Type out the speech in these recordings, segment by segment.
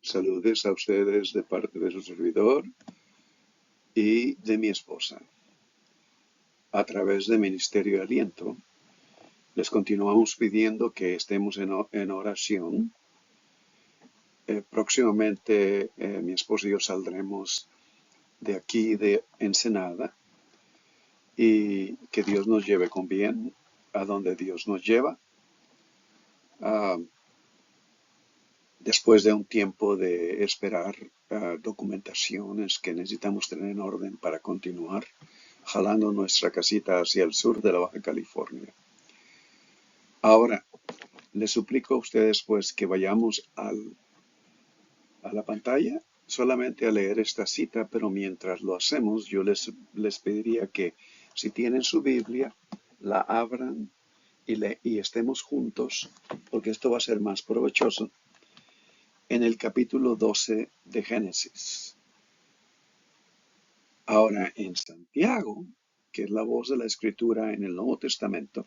Saludes a ustedes de parte de su servidor y de mi esposa. A través de Ministerio de Aliento, les continuamos pidiendo que estemos en oración. Próximamente mi esposa y yo saldremos de aquí de Ensenada y que Dios nos lleve con bien a donde Dios nos lleva. Después de un tiempo de esperar documentaciones que necesitamos tener en orden para continuar jalando nuestra casita hacia el sur de la Baja California. Ahora, les suplico a ustedes pues que vayamos a la pantalla solamente a leer esta cita, pero mientras lo hacemos yo les pediría que si tienen su Biblia, la abran y estemos juntos, porque esto va a ser más provechoso, en el capítulo 12 de Génesis. Ahora, en Santiago, que es la voz de la Escritura en el Nuevo Testamento,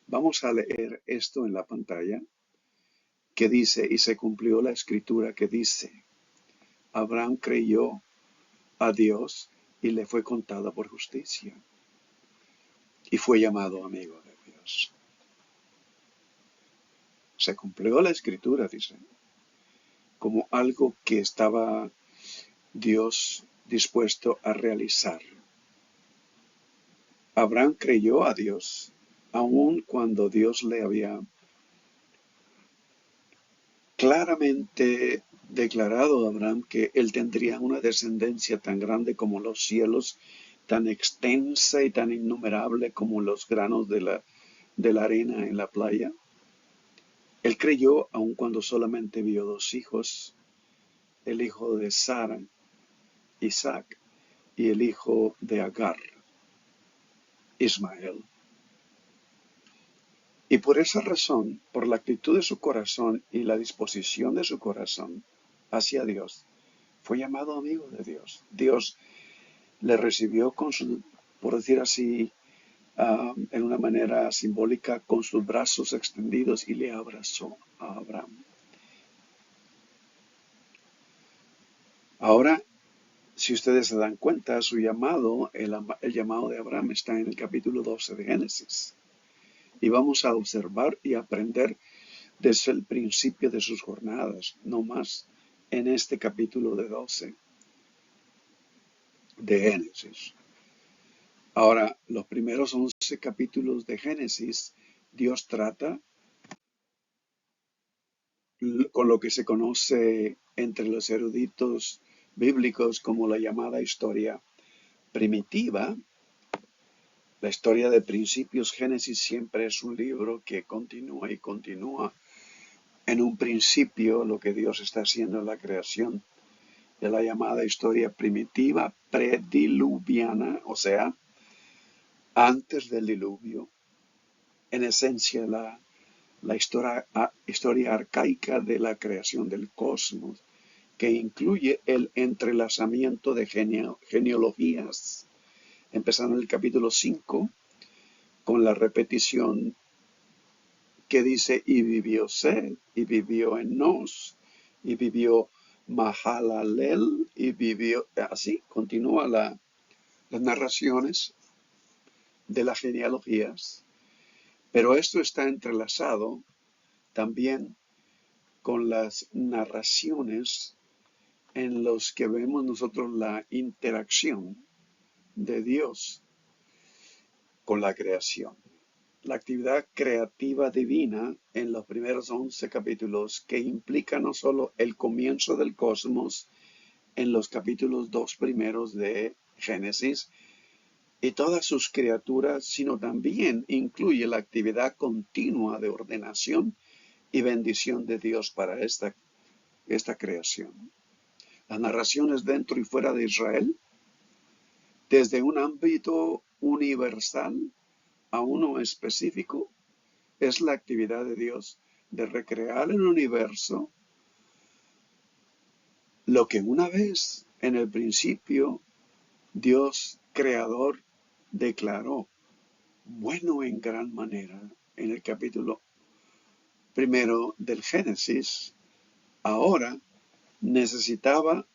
vamos a leer esto en la pantalla, que dice, y se cumplió la Escritura que dice, Abraham creyó a Dios y le fue contada por justicia, y fue llamado amigo de Dios. Se cumplió la Escritura, dice, como algo que estaba Dios dispuesto a realizar. Abraham creyó a Dios, aun cuando Dios le había claramente declarado a Abraham que él tendría una descendencia tan grande como los cielos, tan extensa y tan innumerable como los granos de la arena en la playa. Él creyó aun cuando solamente vio 2 hijos, el hijo de Sara, Isaac, y el hijo de Agar, Ismael. Y por esa razón, por la actitud de su corazón y la disposición de su corazón hacia Dios, fue llamado amigo de Dios. Dios le recibió por decir así, en una manera simbólica, con sus brazos extendidos y le abrazó a Abraham. Ahora, si ustedes se dan cuenta, su llamado, el llamado de Abraham está en el capítulo 12 de Génesis. Y vamos a observar y aprender desde el principio de sus jornadas, no más en este capítulo de 12 de Génesis. Ahora, los primeros 11 capítulos de Génesis, Dios trata con lo que se conoce entre los eruditos bíblicos como la llamada historia primitiva. La historia de principios. Génesis siempre es un libro que continúa y continúa. En un principio, lo que Dios está haciendo en la creación de la llamada historia primitiva, prediluviana, o sea, antes del diluvio. En esencia, la historia arcaica de la creación del cosmos, que incluye el entrelazamiento de genealogías, empezando en el capítulo 5, con la repetición que dice, y vivió Set, y vivió Enos, y vivió Mahalalel, y vivió, así continúa las narraciones de las genealogías, pero esto está entrelazado también con las narraciones en los que vemos nosotros la interacción de Dios con la creación. La actividad creativa divina en los primeros 11 capítulos, que implica no solo el comienzo del cosmos en los capítulos 2 primeros de Génesis y todas sus criaturas, sino también incluye la actividad continua de ordenación y bendición de Dios para esta creación. Las narraciones dentro y fuera de Israel, desde un ámbito universal a uno específico, es la actividad de Dios de recrear el universo, lo que una vez en el principio Dios creador declaró bueno en gran manera en el capítulo primero del Génesis. Ahora necesitaba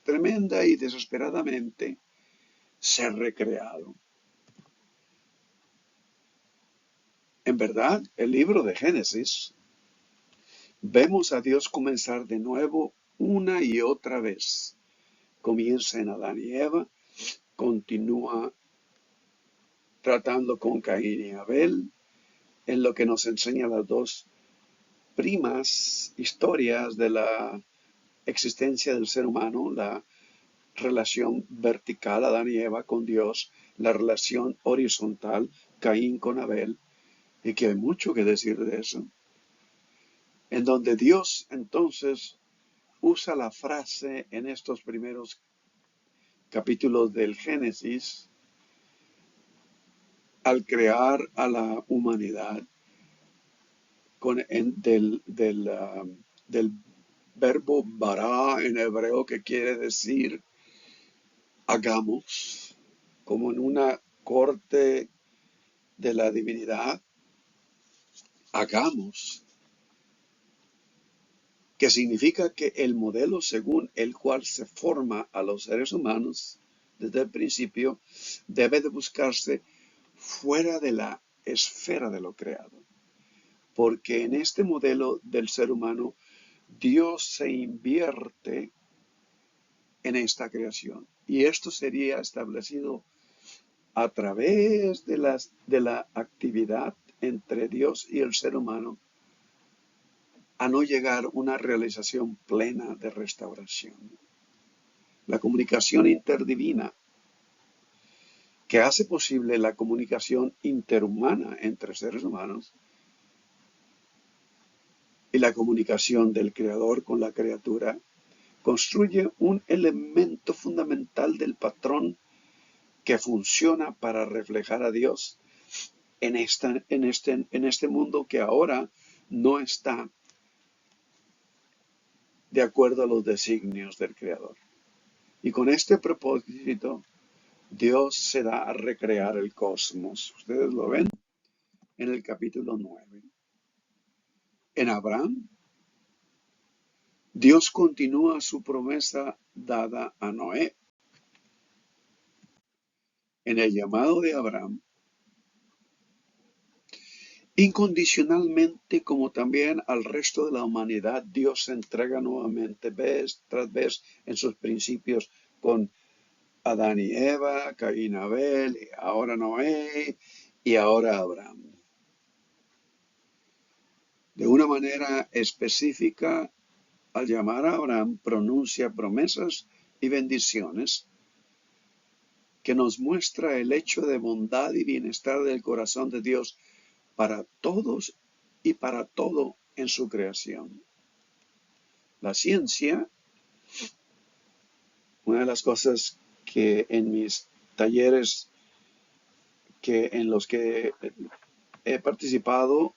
tremenda y desesperadamente ser recreado. En verdad, el libro de Génesis, vemos a Dios comenzar de nuevo una y otra vez. Comienza en Adán y Eva, continúa tratando con Caín y Abel, en lo que nos enseña las dos primas historias de la existencia del ser humano, la relación vertical Adán y Eva con Dios, la relación horizontal Caín con Abel, y que hay mucho que decir de eso, en donde Dios entonces usa la frase en estos primeros capítulos del Génesis al crear a la humanidad del verbo bara en hebreo, que quiere decir hagamos, como en una corte de la divinidad, hagamos, que significa que el modelo según el cual se forma a los seres humanos desde el principio debe de buscarse fuera de la esfera de lo creado, porque en este modelo del ser humano Dios se invierte en esta creación, y esto sería establecido a través de la actividad entre Dios y el ser humano, a no llegar a una realización plena de restauración. La comunicación interdivina, que hace posible la comunicación interhumana entre seres humanos, y la comunicación del creador con la criatura, construye un elemento fundamental del patrón que funciona para reflejar a Dios en este mundo que ahora no está de acuerdo a los designios del Creador. Y con este propósito, Dios se da a recrear el cosmos. Ustedes lo ven en el capítulo 9. En Abraham, Dios continúa su promesa dada a Noé. En el llamado de Abraham, incondicionalmente, como también al resto de la humanidad, Dios se entrega nuevamente vez tras vez en sus principios con Adán y Eva, Caín y Abel, y ahora Noé y ahora Abraham. De una manera específica, al llamar a Abraham, pronuncia promesas y bendiciones que nos muestra el hecho de bondad y bienestar del corazón de Dios para todos y para todo en su creación. La ciencia, una de las cosas que en mis talleres en los que he participado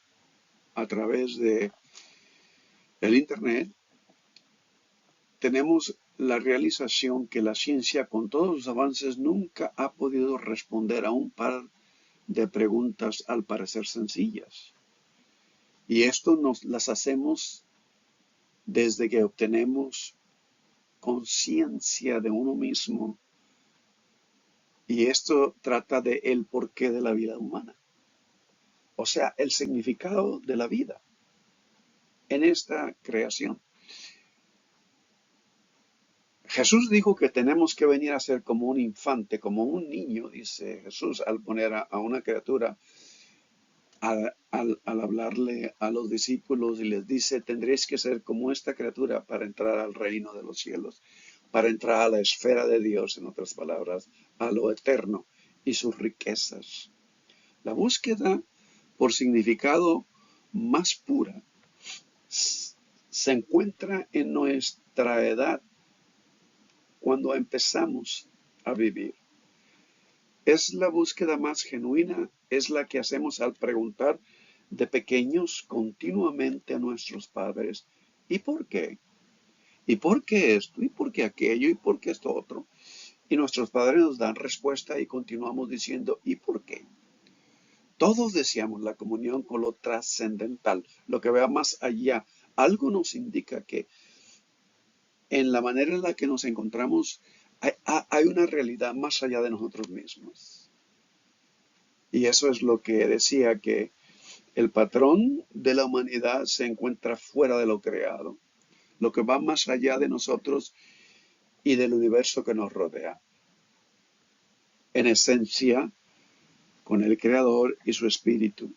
a través de el Internet, tenemos la realización que la ciencia, con todos los avances, nunca ha podido responder a un par de preguntas al parecer sencillas. Y esto nos las hacemos desde que obtenemos conciencia de uno mismo. Y esto trata de el porqué de la vida humana. O sea, el significado de la vida en esta creación. Jesús dijo que tenemos que venir a ser como un infante, como un niño, dice Jesús al poner a una criatura, al hablarle a los discípulos, y les dice: tendréis que ser como esta criatura para entrar al reino de los cielos, para entrar a la esfera de Dios, en otras palabras, a lo eterno y sus riquezas. La búsqueda por significado más pura se encuentra en nuestra edad, cuando empezamos a vivir. Es la búsqueda más genuina, es la que hacemos al preguntar de pequeños continuamente a nuestros padres: ¿y por qué? ¿Y por qué esto? ¿Y por qué aquello? ¿Y por qué esto otro? Y nuestros padres nos dan respuesta y continuamos diciendo: ¿y por qué? Todos deseamos la comunión con lo trascendental, lo que vea más allá. Algo nos indica que en la manera en la que nos encontramos, hay una realidad más allá de nosotros mismos. Y eso es lo que decía, que el patrón de la humanidad se encuentra fuera de lo creado, lo que va más allá de nosotros y del universo que nos rodea. En esencia, con el Creador y su Espíritu.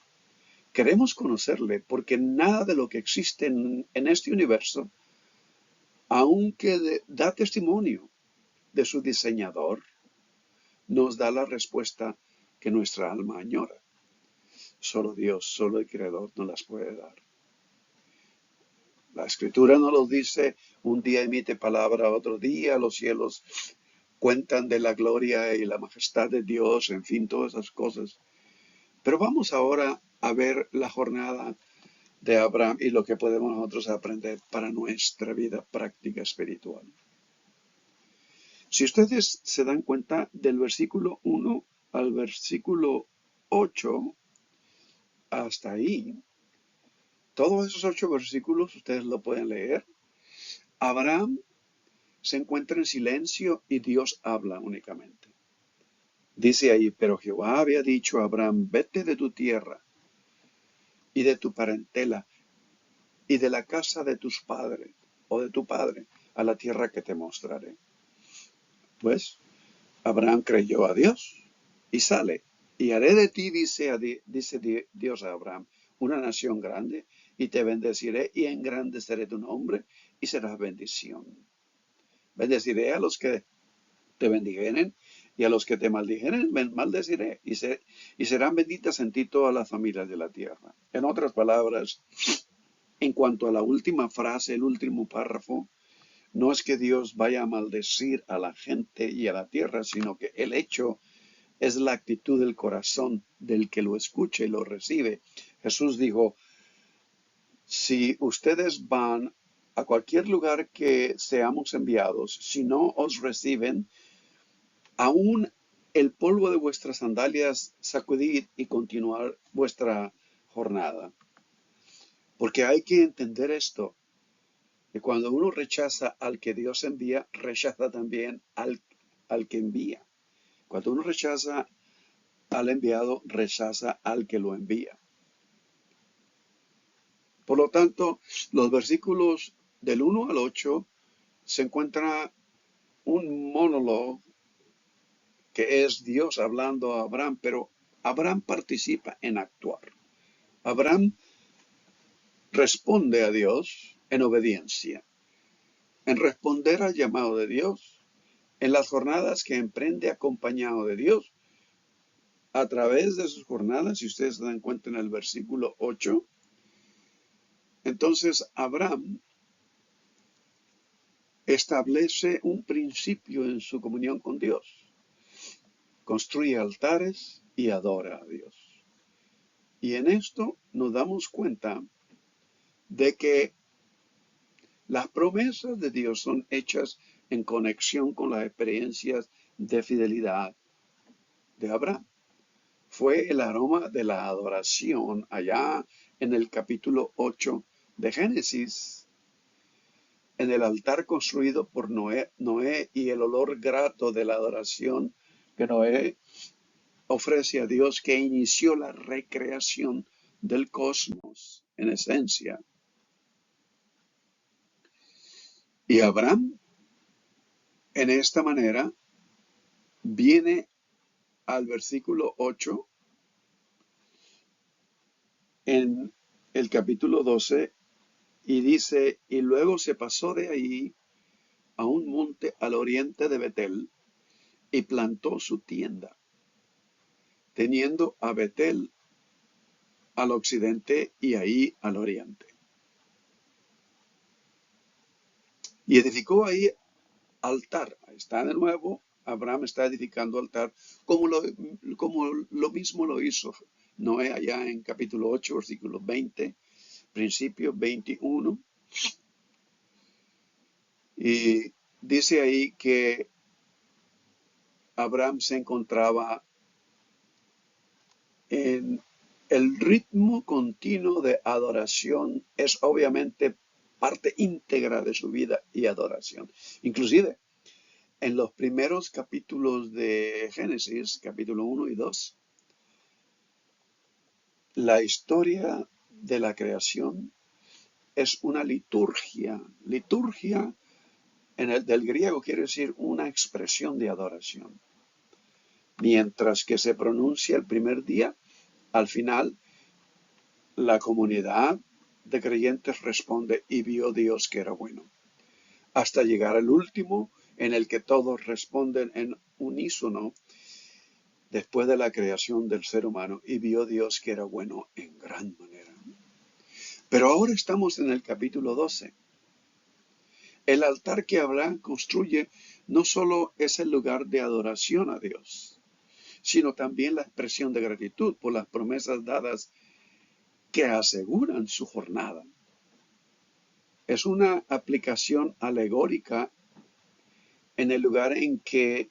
Queremos conocerle porque nada de lo que existe en este universo, aunque da testimonio de su diseñador, nos da la respuesta que nuestra alma añora. Solo Dios, solo el Creador nos las puede dar. La Escritura nos lo dice: un día emite palabra, otro día los cielos cuentan de la gloria y la majestad de Dios, en fin, todas esas cosas. Pero vamos ahora a ver la jornada de Abraham y lo que podemos nosotros aprender para nuestra vida práctica espiritual. Si ustedes se dan cuenta, del versículo 1 al versículo 8, hasta ahí, todos esos 8 versículos ustedes lo pueden leer. Abraham se encuentra en silencio y Dios habla únicamente. Dice ahí: pero Jehová había dicho a Abraham: vete de tu tierra y de tu parentela y de la casa de tus padres o de tu padre a la tierra que te mostraré. Pues Abraham creyó a Dios y sale. Y haré de ti, dice Dios a Abraham, una nación grande, y te bendeciré y engrandeceré tu nombre y serás bendición. Bendeciré a los que te bendijeren y a los que te maldijeren maldeciré, y serán benditas en ti todas las familias de la tierra. En otras palabras, en cuanto a la última frase, el último párrafo, no es que Dios vaya a maldecir a la gente y a la tierra, sino que el hecho es la actitud del corazón del que lo escucha y lo recibe. Jesús dijo: si ustedes van a cualquier lugar que seamos enviados, si no os reciben, aún el polvo de vuestras sandalias sacudid y continuar vuestra jornada. Porque hay que entender esto, que cuando uno rechaza al que Dios envía, rechaza también al que envía. Cuando uno rechaza al enviado, rechaza al que lo envía. Por lo tanto, los versículos del 1 al 8 se encuentra un monólogo que es Dios hablando a Abraham, pero Abraham participa en actuar. Abraham responde a Dios en obediencia, en responder al llamado de Dios, en las jornadas que emprende acompañado de Dios. A través de sus jornadas, si ustedes se dan cuenta en el versículo 8, entonces Abraham establece un principio en su comunión con Dios. Construye altares y adora a Dios. Y en esto nos damos cuenta de que las promesas de Dios son hechas en conexión con las experiencias de fidelidad de Abraham. Fue el aroma de la adoración allá en el capítulo 8 de Génesis, en el altar construido por Noé, y el olor grato de la adoración que Noé ofrece a Dios, que inició la recreación del cosmos en esencia. Y Abraham, en esta manera, viene al versículo 8 en el capítulo 12 y dice: y luego se pasó de ahí a un monte al oriente de Betel y plantó su tienda, teniendo a Betel al occidente y ahí al oriente. Y edificó ahí altar. Ahí está de nuevo, Abraham está edificando altar, como lo mismo lo hizo Noé allá en capítulo 8, versículo 20, principio 21. Y dice ahí que Abraham se encontraba en el ritmo continuo de adoración. Es obviamente parte íntegra de su vida y adoración. Inclusive, en los primeros capítulos de Génesis, capítulo 1 y 2, la historia de la creación es una liturgia. Liturgia del griego quiere decir una expresión de adoración. Mientras que se pronuncia el primer día, al final la comunidad de creyentes responde y vio Dios que era bueno. Hasta llegar al último en el que todos responden en unísono después de la creación del ser humano y vio Dios que era bueno en gran manera. Pero ahora estamos en el capítulo 12. El altar que Abraham construye no solo es el lugar de adoración a Dios, sino también la expresión de gratitud por las promesas dadas que aseguran su jornada. Es una aplicación alegórica en el lugar en que,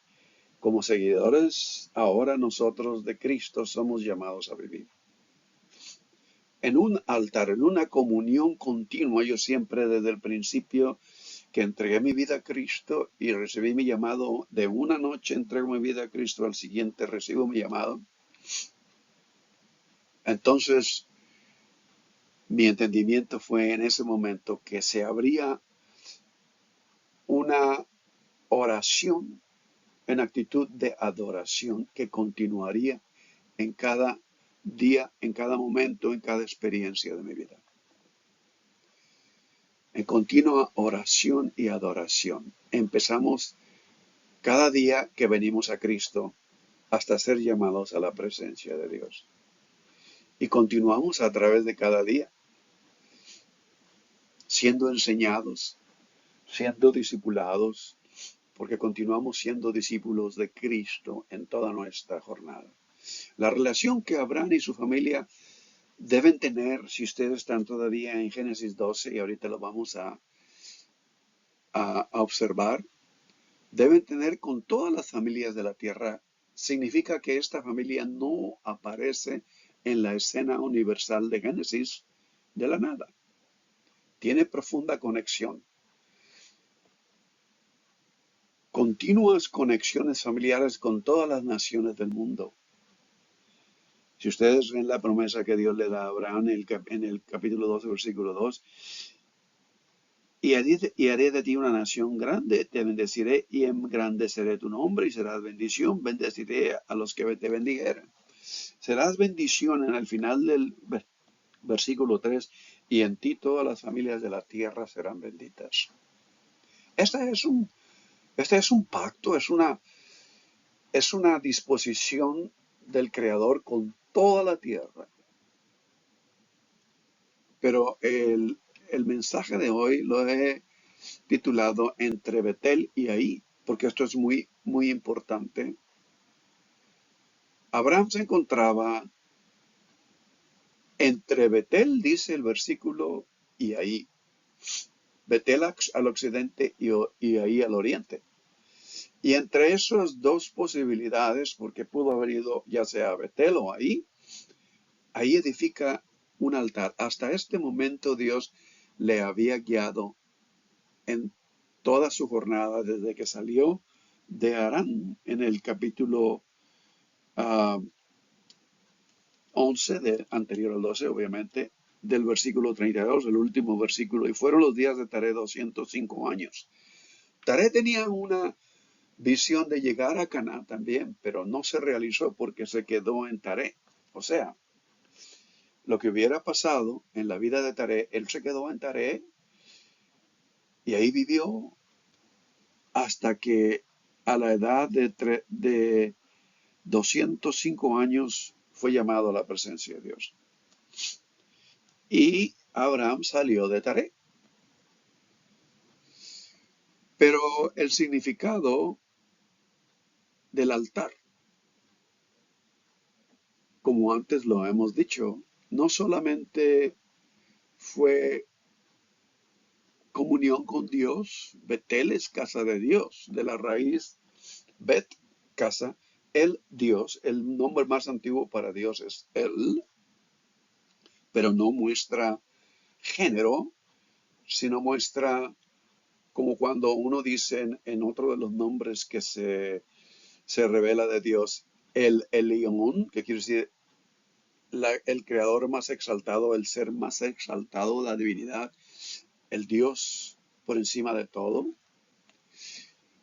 como seguidores, ahora nosotros de Cristo somos llamados a vivir. En un altar, en una comunión continua, yo siempre desde el principio que entregué mi vida a Cristo y recibí mi llamado, de una noche entrego mi vida a Cristo, al siguiente recibo mi llamado. Entonces, mi entendimiento fue en ese momento que se abría una oración en actitud de adoración que continuaría en cada día, en cada momento, en cada experiencia de mi vida. En continua oración y adoración. Empezamos cada día que venimos a Cristo hasta ser llamados a la presencia de Dios. Y continuamos a través de cada día, siendo enseñados, siendo discipulados, porque continuamos siendo discípulos de Cristo en toda nuestra jornada. La relación que Abraham y su familia deben tener, si ustedes están todavía en Génesis 12, y ahorita lo vamos a observar, deben tener con todas las familias de la tierra, significa que esta familia no aparece en la escena universal de Génesis de la nada. Tiene profunda conexión. Continuas conexiones familiares con todas las naciones del mundo. Si ustedes ven la promesa que Dios le da a Abraham en el capítulo 12, versículo 2, y haré de ti una nación grande, te bendeciré y engrandeceré tu nombre y serás bendición, bendeciré a los que te bendijeren. Serás bendición en el final del versículo 3, y en ti todas las familias de la tierra serán benditas. Este es un pacto, es una disposición del Creador con toda la tierra. Pero el mensaje de hoy lo he titulado Entre Betel y Ahí, porque esto es muy, muy importante. Abraham se encontraba entre Betel, dice el versículo, y Ahí. Betel al occidente y Ahí al oriente. Y entre esas dos posibilidades, porque pudo haber ido ya sea a Betel o Ahí edifica un altar. Hasta este momento Dios le había guiado en toda su jornada desde que salió de Harán en el capítulo 11, anterior al 12, obviamente, del versículo 32, el último versículo, y fueron los días de Taré 205 años. Taré tenía una visión de llegar a Canaán también, pero no se realizó porque se quedó en Taré. O sea, lo que hubiera pasado en la vida de Taré, él se quedó en Taré y ahí vivió hasta que a la edad de 205 años fue llamado a la presencia de Dios. Y Abraham salió de Taré. Pero el significado del altar, como antes lo hemos dicho, no solamente fue comunión con Dios, Betel es casa de Dios, de la raíz Bet, casa, el Dios, el nombre más antiguo para Dios es Él, pero no muestra género, sino muestra como cuando uno dice en otro de los nombres que se revela de Dios, el Elión, que quiere decir el creador más exaltado, el ser más exaltado, la divinidad, el Dios por encima de todo.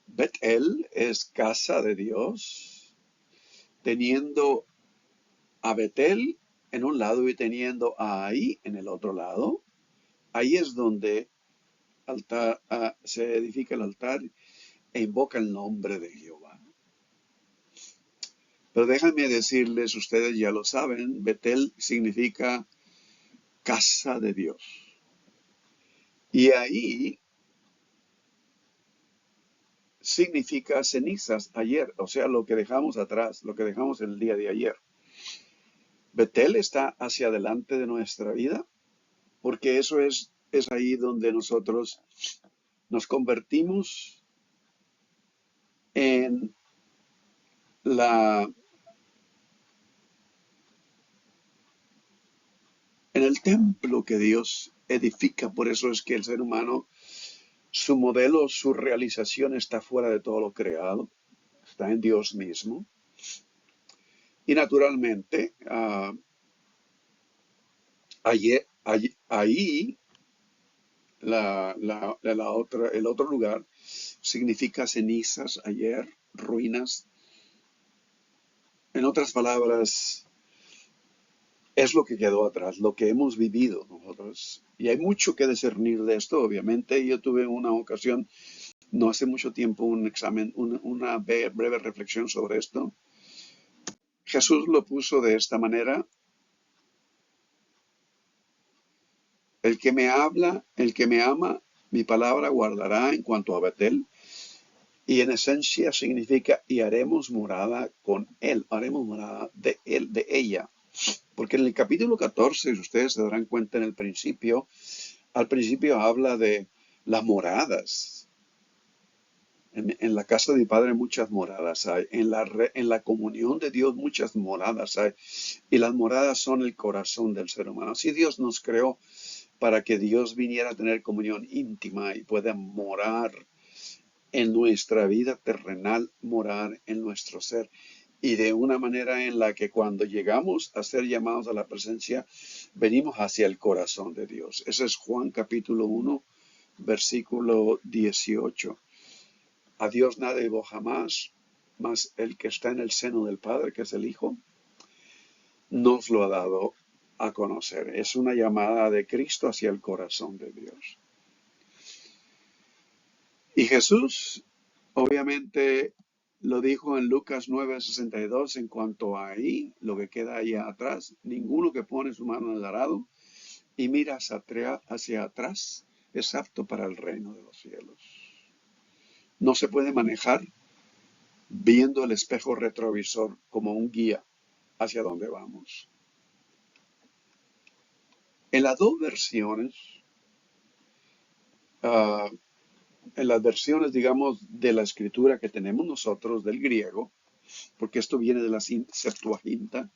Bet-El es casa de Dios, teniendo a Betel en un lado y teniendo a Ahí en el otro lado. Ahí es donde se edifica el altar e invoca el nombre de Jehová. Pero déjenme decirles, ustedes ya lo saben, Betel significa casa de Dios. Y ahí significa cenizas ayer, o sea, lo que dejamos atrás, lo que dejamos el día de ayer. Betel está hacia adelante de nuestra vida, porque eso es ahí donde nosotros nos convertimos en la en el templo que Dios edifica. Por eso es que el ser humano, su modelo, su realización está fuera de todo lo creado, está en Dios mismo. Y naturalmente, ahí el otro lugar significa cenizas, ayer, ruinas. En otras palabras, es lo que quedó atrás, lo que hemos vivido nosotros. Y hay mucho que discernir de esto, obviamente. Yo tuve una ocasión, no hace mucho tiempo, un examen, una breve reflexión sobre esto. Jesús lo puso de esta manera: el que me habla, el que me ama, mi palabra guardará en cuanto a Betel. Y en esencia significa, y haremos morada con él, haremos morada de él, de ella. Porque en el capítulo 14, si ustedes se darán cuenta al principio habla de las moradas. En la casa de mi padre muchas moradas hay. En la comunión de Dios muchas moradas hay. Y las moradas son el corazón del ser humano. Así Dios nos creó para que Dios viniera a tener comunión íntima y pueda morar en nuestra vida terrenal, morar en nuestro ser. Y de una manera en la que cuando llegamos a ser llamados a la presencia, venimos hacia el corazón de Dios. Ese es Juan capítulo 1, versículo 18. A Dios nadie vio jamás, mas el que está en el seno del Padre, que es el Hijo, nos lo ha dado a conocer. Es una llamada de Cristo hacia el corazón de Dios. Y Jesús, obviamente, lo dijo en Lucas 9:62 en cuanto a ahí, lo que queda ahí atrás: ninguno que pone su mano en el arado y mira hacia atrás es apto para el reino de los cielos. No se puede manejar viendo el espejo retrovisor como un guía hacia dónde vamos. En las dos versiones, uh, en las versiones, digamos, de la escritura que tenemos nosotros del griego, porque esto viene de la Septuaginta,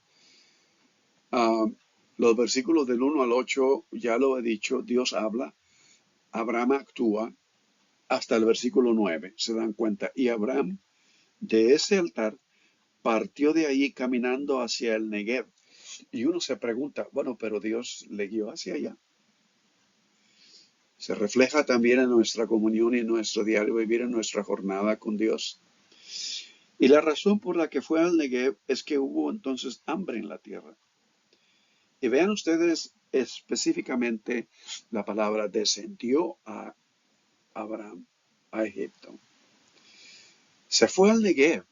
los versículos del 1 al 8, ya lo he dicho, Dios habla, Abraham actúa, hasta el versículo 9, se dan cuenta. Y Abraham, de ese altar, partió de ahí caminando hacia el Negev. Y uno se pregunta, bueno, pero Dios le guió hacia allá. Se refleja también en nuestra comunión y en nuestro diario vivir, en nuestra jornada con Dios. Y la razón por la que fue al Negev es que hubo entonces hambre en la tierra. Y vean ustedes específicamente la palabra descendió a Abraham, a Egipto. Se fue al Negev.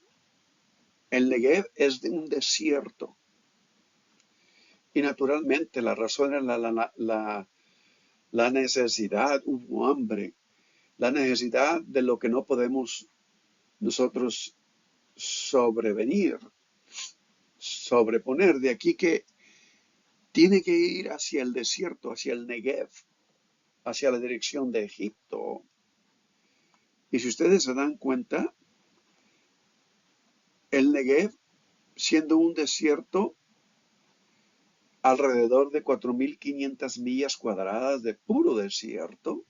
El Negev es de un desierto. Y naturalmente la razón era la necesidad, hubo hambre, la necesidad de lo que no podemos nosotros sobreponer. De aquí que tiene que ir hacia el desierto, hacia el Negev, hacia la dirección de Egipto. Y si ustedes se dan cuenta, el Negev, siendo un desierto, alrededor de 4.500 millas cuadradas de puro desierto,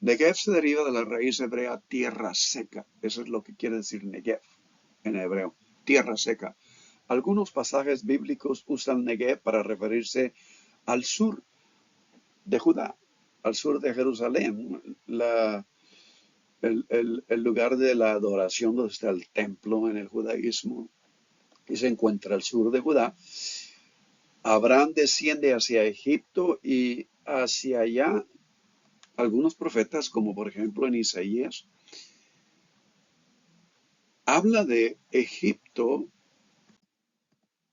Negev se deriva de la raíz hebrea tierra seca. Eso es lo que quiere decir Negev en hebreo, tierra seca. Algunos pasajes bíblicos usan Negev para referirse al sur de Judá, al sur de Jerusalén, el lugar de la adoración donde está el templo en el judaísmo, y se encuentra al sur de Judá. Abraham desciende hacia Egipto y hacia allá algunos profetas, como por ejemplo en Isaías, habla de Egipto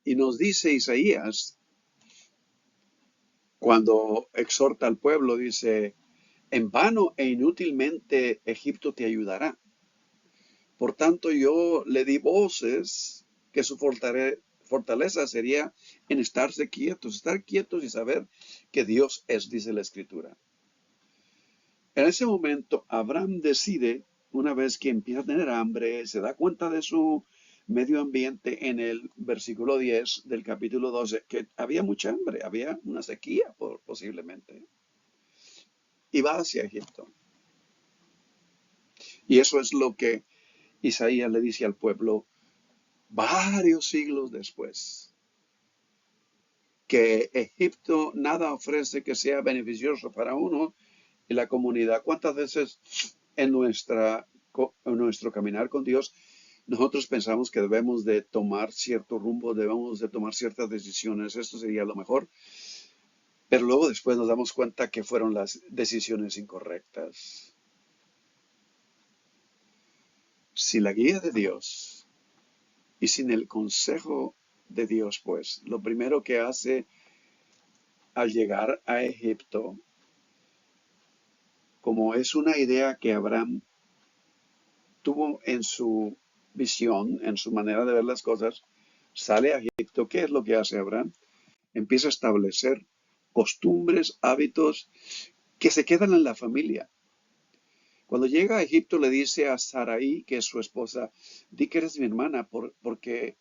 y nos dice Isaías, cuando exhorta al pueblo, dice, en vano e inútilmente Egipto te ayudará. Por tanto, yo le di voces que su fortaleza sería en estar quietos y saber que Dios es, dice la Escritura. En ese momento, Abraham decide, una vez que empieza a tener hambre, se da cuenta de su medio ambiente en el versículo 10 del capítulo 12, que había mucha hambre, había una sequía posiblemente, y va hacia Egipto. Y eso es lo que Isaías le dice al pueblo varios siglos después, que Egipto nada ofrece que sea beneficioso para uno y la comunidad. ¿Cuántas veces en nuestro caminar con Dios nosotros pensamos que debemos de tomar cierto rumbo, debemos de tomar ciertas decisiones? Esto sería lo mejor, pero luego después nos damos cuenta que fueron las decisiones incorrectas. Sin la guía de Dios y sin el consejo de Dios, pues, lo primero que hace al llegar a Egipto, como es una idea que Abraham tuvo en su visión, en su manera de ver las cosas, sale a Egipto. ¿Qué es lo que hace Abraham? Empieza a establecer costumbres, hábitos que se quedan en la familia. Cuando llega a Egipto le dice a Sarai, que es su esposa, di que eres mi hermana porque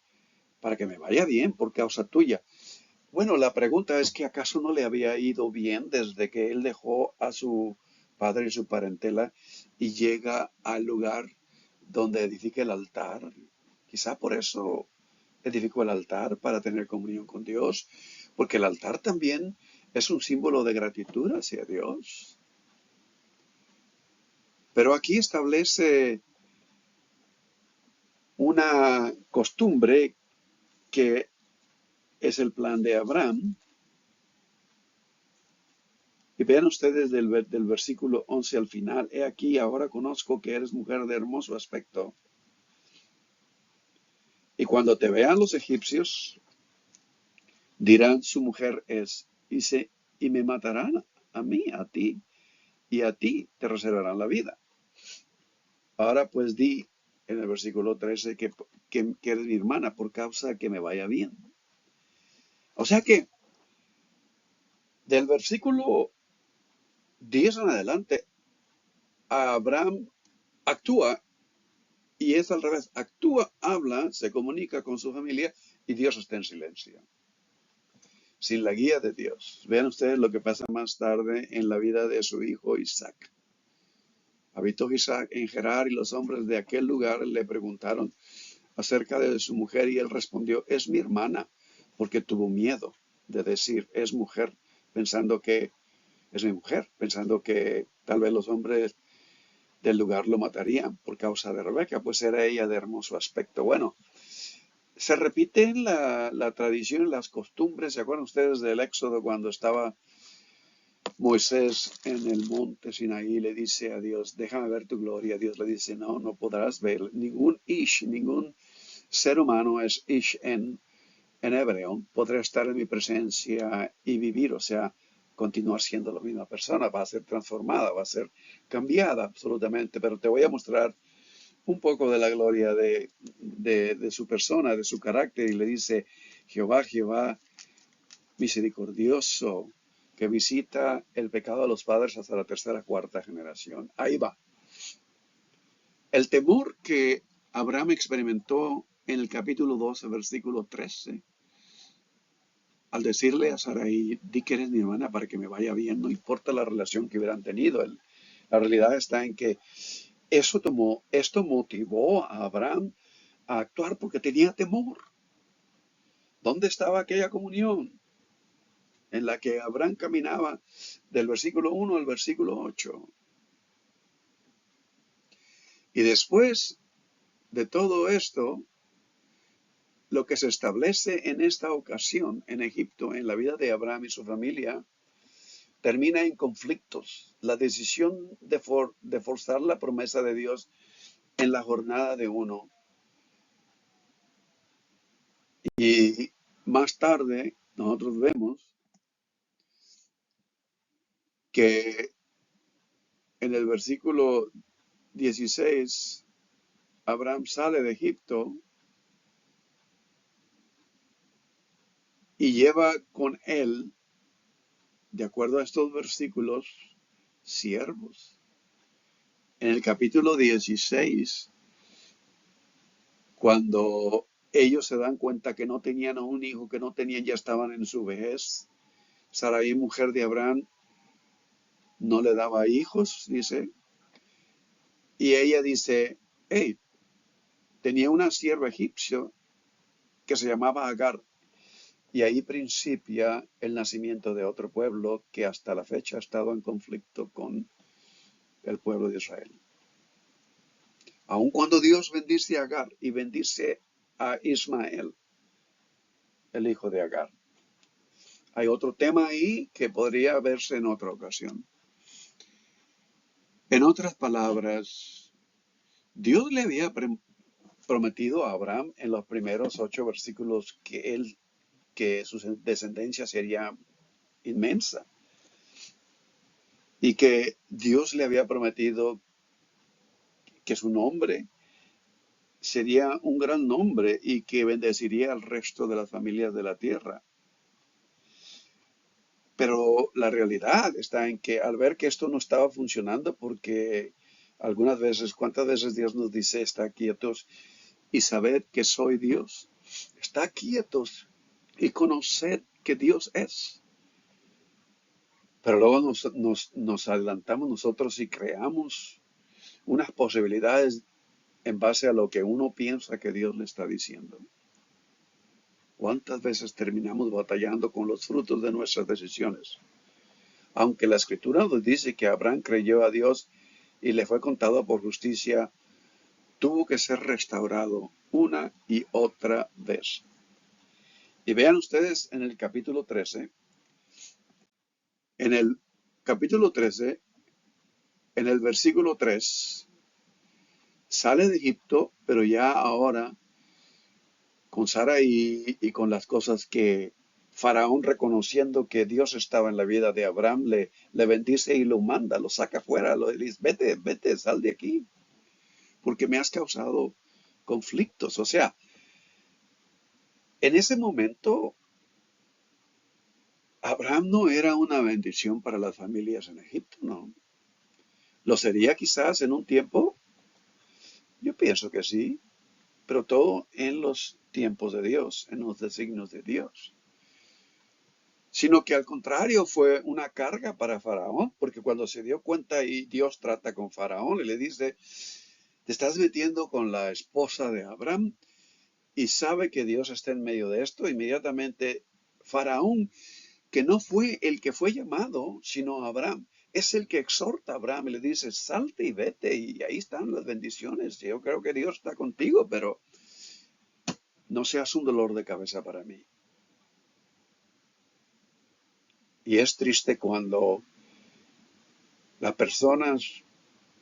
para que me vaya bien por causa tuya. Bueno, la pregunta es que ¿acaso no le había ido bien desde que él dejó a su padre y su parentela y llega al lugar donde edifica el altar? Quizá por eso edificó el altar, para tener comunión con Dios, porque el altar también es un símbolo de gratitud hacia Dios. Pero aquí establece una costumbre que es el plan de Abraham. Y vean ustedes del versículo 11 al final, he aquí, ahora conozco que eres mujer de hermoso aspecto. Y cuando te vean los egipcios, dirán su mujer es, y me matarán a mí, a ti, y a ti te reservarán la vida. Ahora pues di en el versículo 13 que eres mi hermana por causa que me vaya bien. O sea que del versículo 10 en adelante, Abraham actúa y es al revés. Actúa, habla, se comunica con su familia y Dios está en silencio. Sin la guía de Dios. Vean ustedes lo que pasa más tarde en la vida de su hijo Isaac. Habitó Isaac en Gerar y los hombres de aquel lugar le preguntaron acerca de su mujer y él respondió, es mi hermana, porque tuvo miedo de decir, es mujer, pensando que es mi mujer, pensando que tal vez los hombres del lugar lo matarían por causa de Rebeca, pues era ella de hermoso aspecto. Bueno, se repite en la tradición, en las costumbres. ¿Se acuerdan ustedes del Éxodo cuando estaba Moisés en el monte Sinaí y le dice a Dios, déjame ver tu gloria? Dios le dice, no, no podrás ver. Ningún ser humano es ish en hebreo, podrá estar en mi presencia y vivir, o sea, continuar siendo la misma persona, va a ser transformada, va a ser cambiada absolutamente, pero te voy a mostrar un poco de la gloria de su persona, de su carácter, y le dice, Jehová, Jehová, misericordioso, que visita el pecado de los padres hasta la tercera, cuarta generación. Ahí va. El temor que Abraham experimentó en el capítulo 12, versículo 13, al decirle a Sarai, di que eres mi hermana para que me vaya bien, no importa la relación que hubieran tenido. La realidad está en que esto motivó a Abraham a actuar porque tenía temor. ¿Dónde estaba aquella comunión en la que Abraham caminaba del versículo 1 al versículo 8? Y después de todo esto, lo que se establece en esta ocasión en Egipto, en la vida de Abraham y su familia, termina en conflictos. La decisión de forzar la promesa de Dios en la jornada de uno. Y más tarde nosotros vemos que en el versículo 16, Abraham sale de Egipto y lleva con él, de acuerdo a estos versículos, siervos. En el capítulo 16, cuando ellos se dan cuenta que no tenían a un hijo, que no tenían, ya estaban en su vejez, Sarai, mujer de Abraham, no le daba hijos, dice, y ella dice, hey, tenía una sierva egipcia que se llamaba Agar, y ahí principia el nacimiento de otro pueblo que hasta la fecha ha estado en conflicto con el pueblo de Israel. Aun cuando Dios bendice a Agar y bendice a Ismael, el hijo de Agar. Hay otro tema ahí que podría verse en otra ocasión. En otras palabras, Dios le había prometido a Abraham en los primeros 8 versículos que su descendencia sería inmensa y que Dios le había prometido que su nombre sería un gran nombre y que bendeciría al resto de las familias de la tierra. Pero la realidad está en que al ver que esto no estaba funcionando, porque algunas veces, ¿cuántas veces Dios nos dice, está quietos y sabed que soy Dios? Está quietos y conoced que Dios es. Pero luego nos adelantamos nosotros y creamos unas posibilidades en base a lo que uno piensa que Dios le está diciendo. ¿Cuántas veces terminamos batallando con los frutos de nuestras decisiones? Aunque la Escritura nos dice que Abraham creyó a Dios y le fue contado por justicia, tuvo que ser restaurado una y otra vez. Y vean ustedes en el capítulo 13, en el capítulo 13, en el versículo 3, sale de Egipto, pero ya ahora con Sara y con las cosas que Faraón, reconociendo que Dios estaba en la vida de Abraham, le bendice y lo manda, lo saca fuera, lo dice, vete, vete, sal de aquí, porque me has causado conflictos. O sea, en ese momento, Abraham no era una bendición para las familias en Egipto, no. ¿Lo sería quizás en un tiempo? Yo pienso que sí, pero todo en los tiempos de Dios, en los designios de Dios. Sino que al contrario fue una carga para Faraón, porque cuando se dio cuenta y Dios trata con Faraón y le dice, te estás metiendo con la esposa de Abraham y sabe que Dios está en medio de esto, inmediatamente Faraón, que no fue el que fue llamado, sino Abraham, es el que exhorta a Abraham y le dice, salte y vete y ahí están las bendiciones. Yo creo que Dios está contigo, pero no seas un dolor de cabeza para mí. Y es triste cuando las personas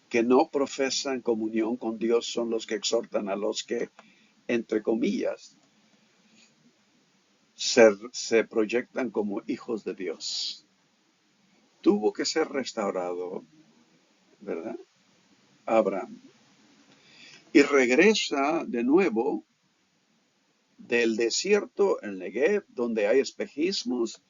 que no profesan comunión con Dios son los que exhortan a los que, entre comillas, se proyectan como hijos de Dios. Tuvo que ser restaurado, ¿verdad? Abraham. Y regresa de nuevo del desierto, el Negev, donde hay espejismos,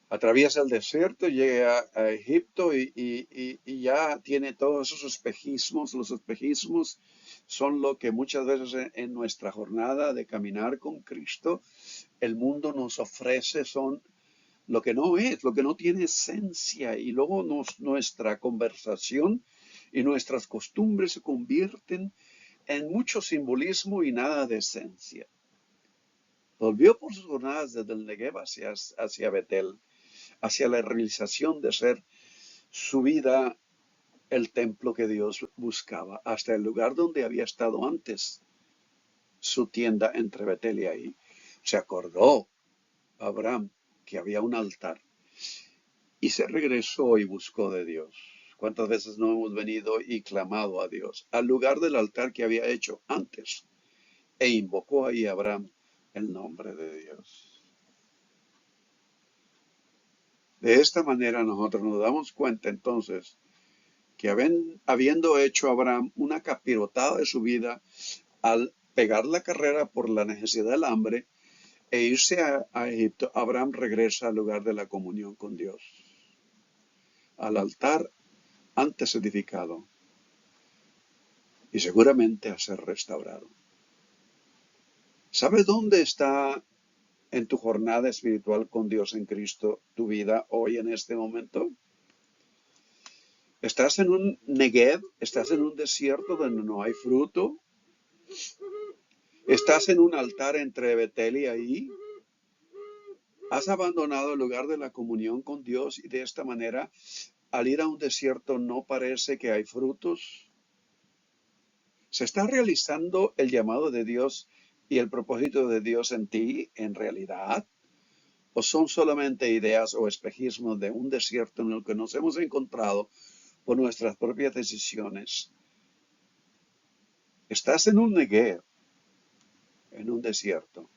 atraviesa el desierto, llega a Egipto y ya tiene todos esos espejismos. Los espejismos son lo que muchas veces en nuestra jornada de caminar con Cristo el mundo nos ofrece son lo que no es, lo que no tiene esencia, y luego nuestra conversación y nuestras costumbres se convierten en mucho simbolismo y nada de esencia. Volvió por sus jornadas desde el Negev hacia Betel, hacia la realización de ser su vida el templo que Dios buscaba, hasta el lugar donde había estado antes, su tienda entre Betel y ahí. Se acordó Abraham que había un altar y se regresó y buscó de Dios. ¿Cuántas veces no hemos venido y clamado a Dios al lugar del altar que había hecho antes? E invocó ahí a Abraham el nombre de Dios. De esta manera nosotros nos damos cuenta entonces que habiendo hecho Abraham una capirotada de su vida al pegar la carrera por la necesidad del hambre e irse a Egipto, Abraham regresa al lugar de la comunión con Dios, al altar antes edificado y seguramente a ser restaurado. ¿Sabes dónde está en tu jornada espiritual con Dios en Cristo tu vida hoy en este momento? ¿Estás en un Negev? ¿Estás en un desierto donde no hay fruto? ¿Estás en un altar entre Betel y ahí? ¿Has abandonado el lugar de la comunión con Dios y de esta manera, al ir a un desierto, no parece que hay frutos? ¿Se está realizando el llamado de Dios y el propósito de Dios en ti, en realidad? ¿O son solamente ideas o espejismos de un desierto en el que nos hemos encontrado por nuestras propias decisiones? Estás en un Negev, en un desierto.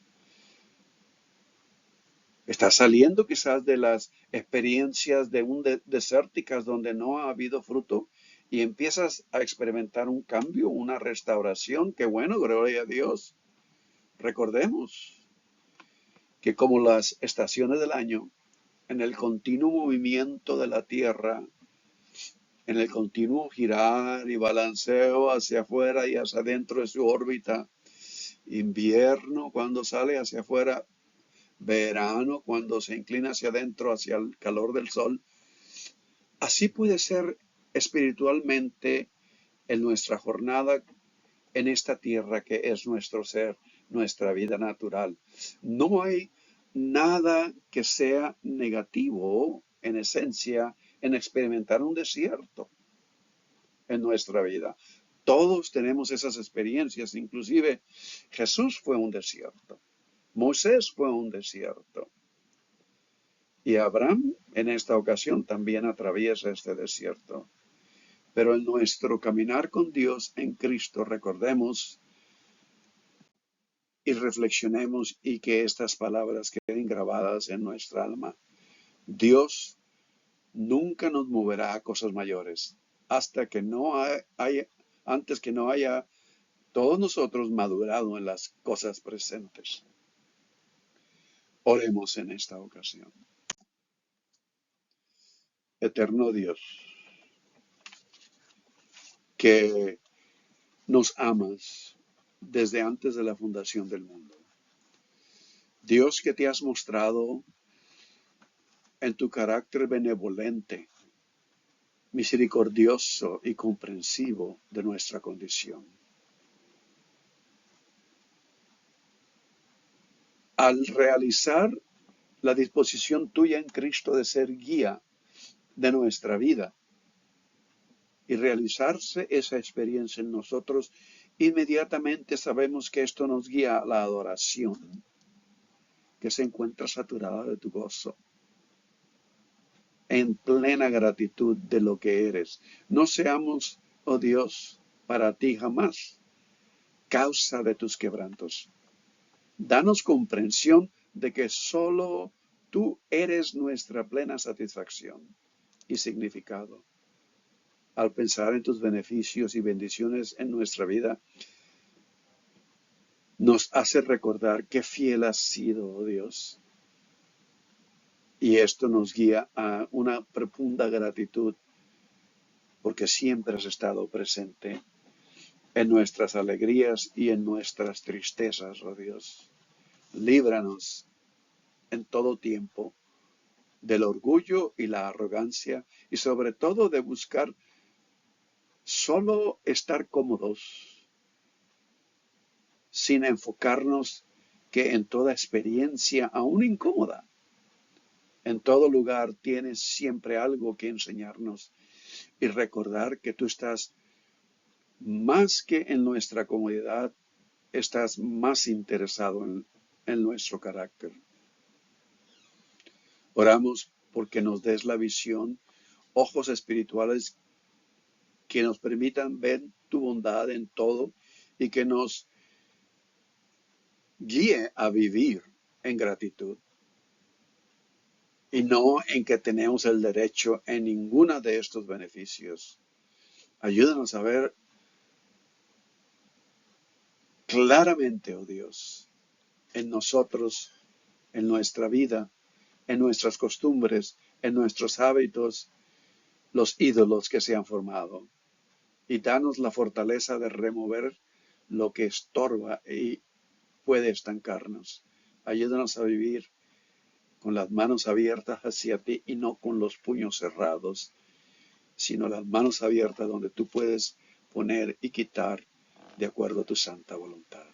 Estás saliendo quizás de las experiencias de un desérticas donde no ha habido fruto y empiezas a experimentar un cambio, una restauración. Qué bueno, gloria a Dios. Recordemos que como las estaciones del año, en el continuo movimiento de la Tierra, en el continuo girar y balanceo hacia afuera y hacia adentro de su órbita, invierno cuando sale hacia afuera, verano cuando se inclina hacia adentro, hacia el calor del sol. Así puede ser espiritualmente en nuestra jornada en esta tierra que es nuestro ser, nuestra vida natural. No hay nada que sea negativo en esencia en experimentar un desierto en nuestra vida. Todos tenemos esas experiencias, inclusive Jesús fue un desierto, Moisés fue un desierto. Y Abraham en esta ocasión también atraviesa este desierto. Pero en nuestro caminar con Dios en Cristo, recordemos y reflexionemos y que estas palabras queden grabadas en nuestra alma. Dios nunca nos moverá a cosas mayores hasta que antes que no haya todos nosotros madurado en las cosas presentes. Oremos en esta ocasión. Eterno Dios, que nos amas desde antes de la fundación del mundo. Dios, que te has mostrado en tu carácter benevolente, misericordioso y comprensivo de nuestra condición. Al realizar la disposición tuya en Cristo de ser guía de nuestra vida y realizarse esa experiencia en nosotros, inmediatamente sabemos que esto nos guía a la adoración, que se encuentra saturada de tu gozo, en plena gratitud de lo que eres. No seamos, oh Dios, para ti jamás causa de tus quebrantos. Danos comprensión de que solo tú eres nuestra plena satisfacción y significado. Al pensar en tus beneficios y bendiciones en nuestra vida, nos hace recordar qué fiel has sido, oh Dios. Y esto nos guía a una profunda gratitud, porque siempre has estado presente en nuestras alegrías y en nuestras tristezas, oh Dios. Líbranos en todo tiempo, del orgullo y la arrogancia, y sobre todo de buscar solo estar cómodos, sin enfocarnos que en toda experiencia, aún incómoda, en todo lugar tienes siempre algo que enseñarnos y recordar que tú estás más que en nuestra comodidad, estás más interesado en nuestro carácter. Oramos porque nos des la visión, ojos espirituales que nos permitan ver tu bondad en todo y que nos guíe a vivir en gratitud y no en que tenemos el derecho en ninguna de estos beneficios. Ayúdanos a ver claramente, oh Dios, en nosotros, en nuestra vida, en nuestras costumbres, en nuestros hábitos, los ídolos que se han formado. Y danos la fortaleza de remover lo que estorba y puede estancarnos. Ayúdanos a vivir con las manos abiertas hacia ti y no con los puños cerrados, sino las manos abiertas donde tú puedes poner y quitar de acuerdo a tu santa voluntad.